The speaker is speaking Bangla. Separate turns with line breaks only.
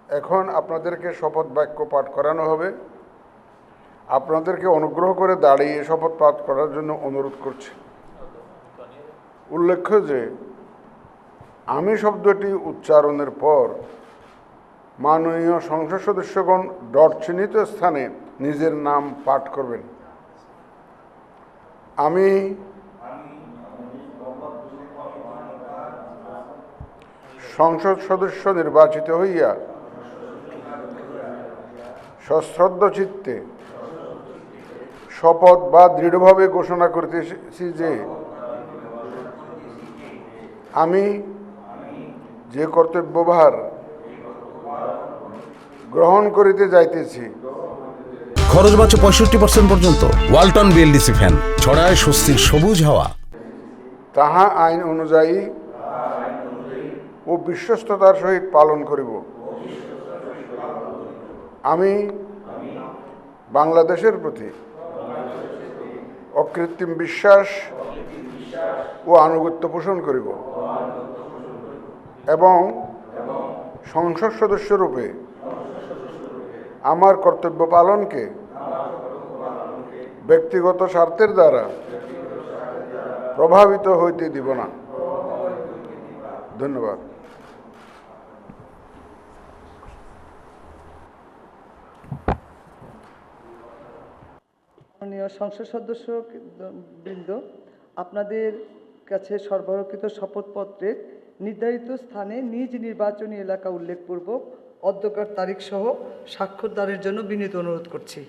এখন আপনাদেরকে শপথ বাক্য পাঠ করানো হবে। আপনাদেরকে অনুগ্রহ করে দাঁড়িয়ে শপথ পাঠ করার জন্য অনুরোধ করছি। উল্লেখ্য যে আমি শব্দটি উচ্চারণের পর মাননীয় সংসদ সদস্যগণ ডট চিহ্নিত স্থানে নিজের নাম পাঠ করবেন। আমি সংসদ সদস্য নির্বাচিত হইয়া সশ্রদ্ধ চিত্তে শপথ বা দৃঢ়ভাবে ঘোষণা করিতেছি যে আমি যে কর্তব্যভার গ্রহণ করিতে যাইতেছি
খরচ বাঁচে 65% পর্যন্ত। ওয়ালটন বিএলডিসি ফ্যান ছড়ায় স্বস্তির সবুজ হাওয়া।
তাহা আইন অনুযায়ী ও বিশ্বস্ততার সহিত পালন করিব। আমি বাংলাদেশের প্রতি অকৃত্রিম বিশ্বাস ও আনুগত্য পোষণ করিব এবং সংসদ সদস্যরূপে আমার কর্তব্য পালনকে ব্যক্তিগত স্বার্থের দ্বারা প্রভাবিত হইতে দিব না। ধন্যবাদ।
মাননীয় সংসদ সদস্য বৃন্দ, আপনাদের কাছে সরবরাহকৃত শপথপত্রের নির্ধারিত স্থানে নিজ নির্বাচনী এলাকা উল্লেখপূর্বক অধ্যক্ষের তারিখ সহ স্বাক্ষরদানের জন্য বিনীত অনুরোধ করছি।